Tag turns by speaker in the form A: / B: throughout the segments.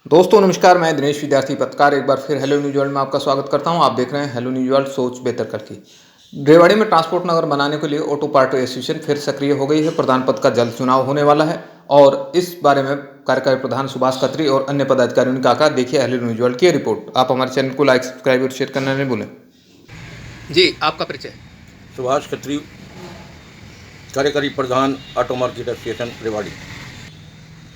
A: दोस्तों नमस्कार, मैं दिनेश विद्यार्थी पत्रकार एक बार फिर हेलो न्यूज वर्ल्ड में आपका स्वागत करता हूं। आप देख रहे हैं हेलो न्यूज वर्ल्ड, सोच बेहतर कल की। रेवाड़ी में ट्रांसपोर्ट नगर बनाने के लिए ऑटो पार्टी एसोसिएशन फिर सक्रिय हो गई है। प्रधान पद का जल्द चुनाव होने वाला है और इस बारे में कार्यकारी प्रधान सुभाष खत्री और अन्य पदाधिकारियों ने कहा। देखिए हेलो न्यूज वर्ल्ड की रिपोर्ट। आप हमारे चैनल को लाइक, सब्सक्राइब और शेयर करना नहीं भूलें। जी, आपका परिचय।
B: सुभाष खत्री, कार्यकारी प्रधान auto market association Rewari.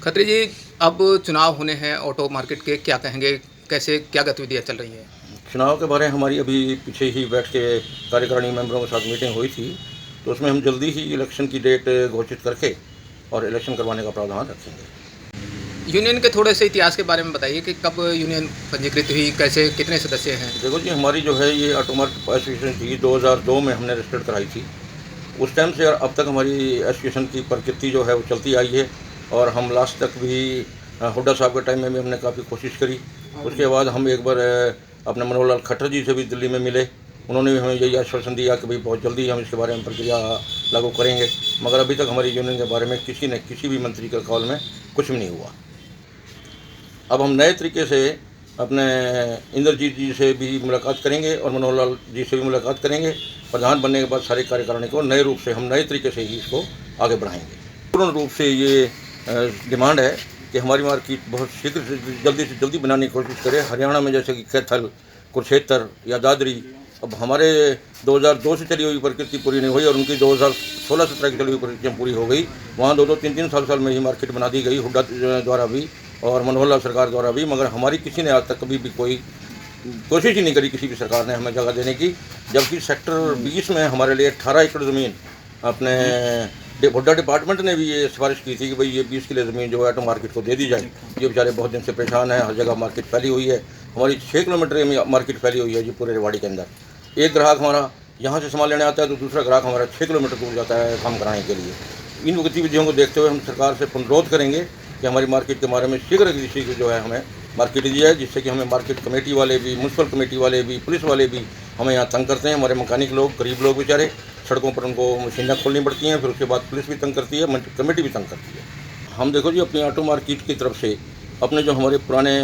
A: Khatri ji, अब चुनाव होने हैं ऑटो मार्केट के, क्या कहेंगे, कैसे क्या गतिविधियाँ चल रही हैं?
B: चुनाव के बारे में हमारी अभी पीछे ही बैठ के कार्यकारिणी मेंबरों के साथ मीटिंग हुई थी, तो उसमें हम जल्दी ही इलेक्शन की डेट घोषित करके और इलेक्शन करवाने का प्रावधान रखेंगे।
A: यूनियन के थोड़े से इतिहास के बारे में बताइए कि कब यूनियन पंजीकृत हुई, कैसे, कितने सदस्य हैं?
B: देखो जी, हमारी जो है ये ऑटो मार्केट एसोसिएशन थी 2002 में हमने रजिस्टर्ड कराई थी। उस टाइम से अब तक हमारी एसोसिएशन की प्रकृति जो है वो चलती आई है और हम लास्ट तक भी हुड्डा साहब के टाइम में भी हमने काफ़ी कोशिश करी। उसके बाद हम एक बार अपने मनोहर लाल खट्टर जी से भी दिल्ली में मिले। उन्होंने भी हमें यही आश्वासन दिया कि भाई बहुत जल्दी हम इसके बारे में प्रक्रिया लागू करेंगे, मगर अभी तक हमारी यूनियन के बारे में किसी ने किसी भी मंत्री के कॉल में कुछ भी नहीं हुआ। अब हम नए तरीके से अपने इंद्रजीत जी से भी मुलाकात करेंगे और मनोहर लाल जी से भी मुलाकात करेंगे। प्रधान बनने के बाद सारे कार्यकारिणी को नए रूप से हम नए तरीके से ही इसको आगे बढ़ाएंगे। पूर्ण रूप से ये डिमांड है कि हमारी मार्केट बहुत शीघ्र से जल्दी बनाने की कोशिश करें। हरियाणा में जैसे कि कैथल, कुरुक्षेत्र या दादरी, अब हमारे 2002 से चली हुई प्रकृति पूरी नहीं हुई और उनकी 2016-17 की चली हुई प्रकृतियाँ पूरी हो गई। वहाँ 2-2, 3-3 साल में ही मार्केट बना दी गई हुड्डा द्वारा भी और मनोहर लाल सरकार द्वारा भी, मगर हमारी किसी ने आज तक कभी भी कोई कोशिश ही नहीं करी किसी भी सरकार ने हमें जगह देने की। जबकि सेक्टर 20 में हमारे लिए 18 एकड़ ज़मीन अपने हुड्डा डिपार्टमेंट ने भी ये सिफारिश की थी कि भाई ये 20 किले ज़मीन जो है ऑटो मार्केट को दे दी जाए। ये बेचारे बहुत दिन से परेशान हैं, हर जगह मार्केट फैली हुई है। हमारी 6 किलोमीटर में मार्केट फैली हुई है जी पूरे रेवाड़ी के अंदर। एक ग्राहक हमारा यहाँ से सामान लेने आता है तो दूसरा ग्राहक हमारा 6 किलोमीटर दूर जाता है काम कराने के लिए। इन गतिविधियों को देखते हुए हम सरकार से अनुरोध करेंगे कि हमारी मार्केट के बारे में शीघ्र जो है हमें मार्केट दी जाए, जिससे कि हमें मार्केट कमेटी वाले भी, म्यूनसिपल कमेटी वाले भी, पुलिस वाले भी हमें यहाँ तंग करते हैं। हमारे मकानिक लोग, गरीब लोग बेचारे सड़कों पर उनको मशीनें खोलनी पड़ती हैं, फिर उसके बाद पुलिस भी तंग करती है, कमेटी भी तंग करती है। हम देखो जी अपनी ऑटो मार्केट की तरफ से अपने जो हमारे पुराने,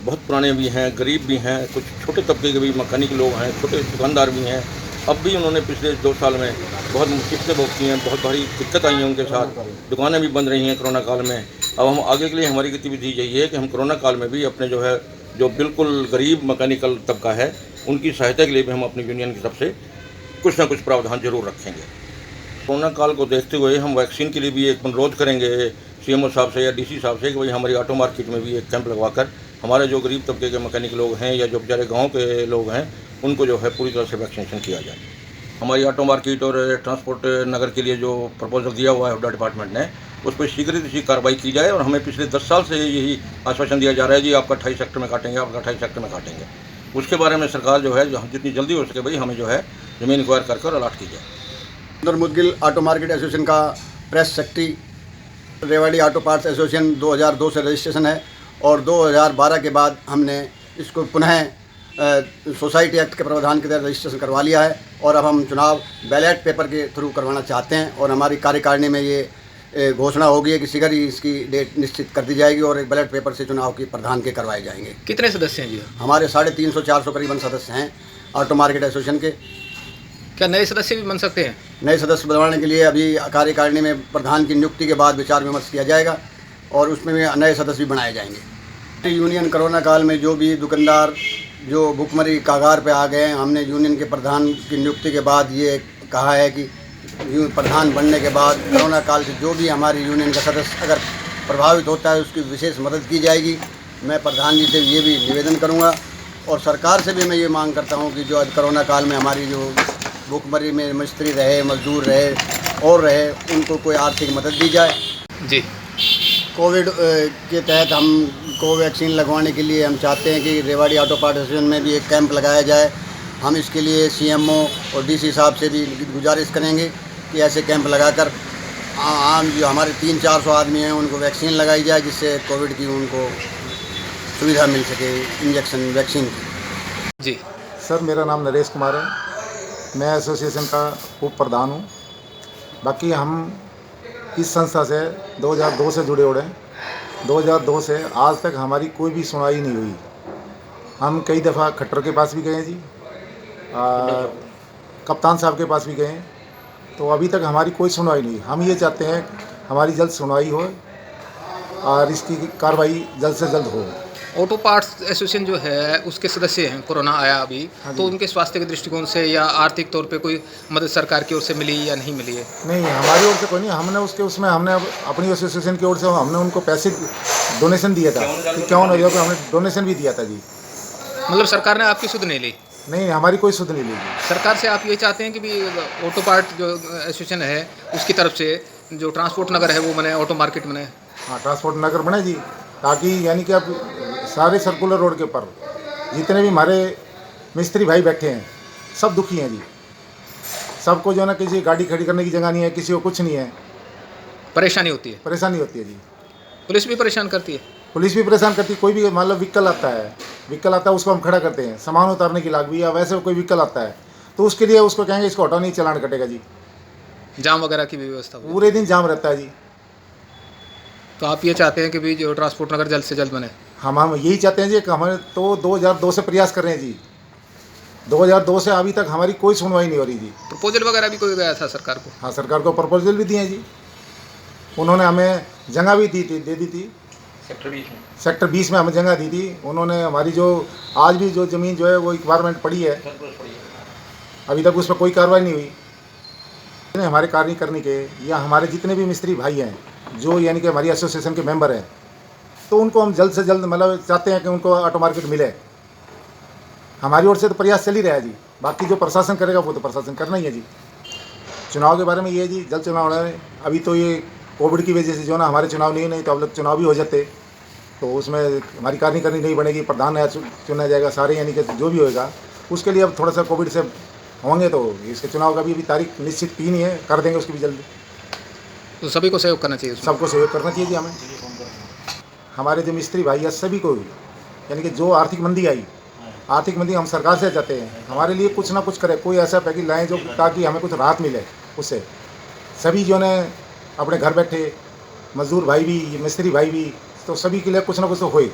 B: बहुत पुराने भी हैं, गरीब भी हैं, कुछ छोटे तबके के भी मकानिक लोग हैं, छोटे दुकानदार भी हैं। अब भी उन्होंने पिछले 2 साल में बहुत मुसीबतें भोगती हैं, बहुत भारी दिक्कत आई है उनके साथ। दुकानें भी बंद रही हैं कोरोना काल में। अब हम आगे के लिए हमारी गतिविधि यही है कि हम कोरोना काल में भी अपने जो है जो बिल्कुल गरीब मैकेनिकल तबका है उनकी सहायता के लिए भी हम अपनी यूनियन की तरफ से कुछ ना कुछ प्रावधान जरूर रखेंगे। कोरोना काल को देखते हुए हम वैक्सीन के लिए भी एक अनुरोध करेंगे सीएमओ साहब से या डीसी साहब से कि भाई हमारी ऑटो मार्केट में भी एक कैंप लगवाकर हमारे जो गरीब तबके के मैकेनिक लोग हैं या जो बेचारे गाँव के लोग हैं उनको जो है पूरी तरह से वैक्सीनेशन किया जाए। हमारी ऑटो मार्केट और ट्रांसपोर्ट नगर के लिए जो प्रपोजल दिया हुआ है हुड्डा डिपार्टमेंट ने, उस पर शीघ्र कार्रवाई की जाए। और हमें पिछले 10 साल से यही आश्वासन दिया जा रहा है जी आपका 28 सेक्टर में काटेंगे, आपका 28 सेक्टर में काटेंगे। उसके बारे में सरकार जो है जितनी जल्दी हो सके भाई हमें जो है ज़मीन एक्वायर कर अलॉट की जाए।
C: अंदर मुदगिल ऑटो मार्केट एसोसिएशन का press secretary. Rewari auto parts association 2002 से रजिस्ट्रेशन है और 2012 के बाद हमने इसको पुनः सोसाइटी एक्ट के प्रावधान के तहत रजिस्ट्रेशन करवा लिया है और अब हम चुनाव बैलेट पेपर के थ्रू करवाना चाहते हैं और हमारी कार्यकारिणी में ये घोषणा होगी कि शीघ्र ही इसकी डेट निश्चित कर दी जाएगी और एक बैलेट पेपर से चुनाव की प्रधान के करवाए जाएंगे।
A: कितने सदस्य हैं जी?
C: हमारे 350-400 करीबन सदस्य हैं ऑटो मार्केट एसोसिएशन के।
A: क्या नए सदस्य भी बन सकते हैं?
C: नए सदस्य बनवाने के लिए अभी कार्यकारिणी में प्रधान की नियुक्ति के बाद विचार विमर्श किया जाएगा और उसमें भी नए सदस्य भी बनाए जाएंगे। यूनियन कोरोना काल में जो भी दुकानदार जो भुखमरी कागार पे आ गए हैं, हमने यूनियन के प्रधान की नियुक्ति के बाद ये कहा है कि प्रधान बनने के बाद कोरोना काल से जो भी हमारी यूनियन का सदस्य अगर प्रभावित होता है उसकी विशेष मदद की जाएगी। मैं प्रधान जी से ये भी निवेदन करूँगा और सरकार से भी मैं ये मांग करता हूँ कि जो कोरोना काल में हमारी जो भुखमरी में मिस्त्री रहे, मजदूर रहे और रहे, उनको कोई आर्थिक मदद दी जाए
A: जी।
C: कोविड के तहत हम कोवैक्सीन लगवाने के लिए हम चाहते हैं कि रेवाड़ी ऑटो पार्ट एसोसिएशन में भी एक कैंप लगाया जाए। हम इसके लिए सीएमओ और डीसी साहब से भी गुजारिश करेंगे कि ऐसे कैंप लगाकर आम जो हमारे 300-400 आदमी हैं उनको वैक्सीन लगाई जाए, जिससे कोविड की उनको सुविधा मिल सके, इंजेक्शन वैक्सीन की।
A: जी
D: सर, मेरा नाम नरेश कुमार है। मैं एसोसिएशन का उप प्रधान हूँ। बाकी हम इस संस्था से 2002 से जुड़े हुए हैं 2002 से आज तक हमारी कोई भी सुनवाई नहीं हुई। हम कई दफ़ा खट्टर के पास भी गए हैं जी, कप्तान साहब के पास भी गए हैं, तो अभी तक हमारी कोई सुनवाई नहीं। हम ये चाहते हैं हमारी जल्द सुनवाई हो और इसकी कार्रवाई जल्द से जल्द हो।
A: ऑटो पार्ट्स एसोसिएशन जो है उसके सदस्य हैं, कोरोना आया अभी, तो उनके स्वास्थ्य के दृष्टिकोण से या आर्थिक तौर पे कोई मदद सरकार की ओर से मिली या नहीं मिली है?
D: नहीं, हमारी ओर से कोई नहीं। हमने हमने अपनी एसोसिएशन की ओर से हमने उनको पैसे डोनेशन दिया था, 51 हज़ार रुपये हमने डोनेशन भी दिया था जी।
A: मतलब सरकार ने आपकी सुध नहीं ली?
D: नहीं, हमारी कोई सुध नहीं ली जी।
A: सरकार से आप ये चाहते हैं कि भी ऑटो पार्ट जो एसोसिएशन है उसकी तरफ से जो ट्रांसपोर्ट नगर है वो बने, ऑटो मार्केट बने?
D: हाँ, ट्रांसपोर्ट नगर बने जी, ताकि यानी कि अब सारे सर्कुलर रोड के ऊपर जितने भी हमारे मिस्त्री भाई बैठे हैं सब दुखी हैं जी। सबको जो है ना, किसी गाड़ी खड़ी करने की जगह नहीं है, किसी को कुछ नहीं है,
A: परेशानी होती है?
D: परेशानी होती है जी।
A: पुलिस भी परेशान करती है?
D: पुलिस भी परेशान करती है। कोई भी मतलब व्हीकल आता है उसको हम खड़ा करते हैं, सामान उतारने की लाग भी, या वैसे कोई व्हीकल आता है तो उसके लिए उसको कहेंगे इसको हटाओ, नहीं चलान कटेगा जी।
A: जाम वगैरह की भी व्यवस्था हो?
D: पूरे दिन जाम रहता है जी।
A: तो आप ये चाहते हैं कि भी जो ट्रांसपोर्ट नगर जल्द से जल्द बने?
D: हम यही चाहते हैं जी कि हमारे तो 2002 से प्रयास कर रहे हैं जी। 2002 से अभी तक हमारी कोई सुनवाई नहीं हो रही जी।
A: प्रपोजल वगैरह भी कोई गया था सरकार को?
D: हाँ, सरकार को प्रपोजल भी दिए हैं जी। उन्होंने हमें जगह भी दे दी थी। सेक्टर 20 में हमें जगह दी थी उन्होंने। हमारी जो आज भी जो ज़मीन जो है वो रिक्वायरमेंट पड़ी है, अभी तक उस पर कोई कार्रवाई नहीं हुई। हमारे कार्य करने के या हमारे जितने भी मिस्त्री भाई हैं जो यानी कि हमारी एसोसिएशन के मेंबर हैं, तो उनको हम जल्द से जल्द मतलब चाहते हैं कि उनको ऑटो मार्केट मिले। हमारी ओर से तो प्रयास चल ही रहा है जी, बाकी जो प्रशासन करेगा वो तो प्रशासन करना ही है जी। चुनाव के बारे में ये है जी, जल्द चुनाव होना है। अभी तो ये कोविड की वजह से जो ना हमारे चुनाव नहीं तो अब लोग चुनाव भी हो जाते तो उसमें हमारी कार्यकारिणी नहीं बनेगी, प्रधान नया चुना जाएगा, सारे यानी कि जो भी होएगा उसके लिए अब थोड़ा सा कोविड से होंगे, तो इसके चुनाव का भी अभी तारीख निश्चित 3 ही है, कर देंगे उसकी भी जल्दी।
A: तो सभी को सहयोग करना चाहिए?
D: सबको सहयोग करना चाहिए जी। हमें हमारे जो मिस्त्री भाई है सभी को, यानी कि जो आर्थिक मंदी आई, आर्थिक मंदी हम सरकार से चाहते हैं हमारे लिए कुछ ना कुछ करे, कोई ऐसा पैकेज लाएँ जो ताकि हमें कुछ राहत मिले उससे। सभी जो ने अपने घर बैठे मजदूर भाई भी मिस्त्री भाई भी, तो सभी के लिए कुछ ना कुछ तो होए।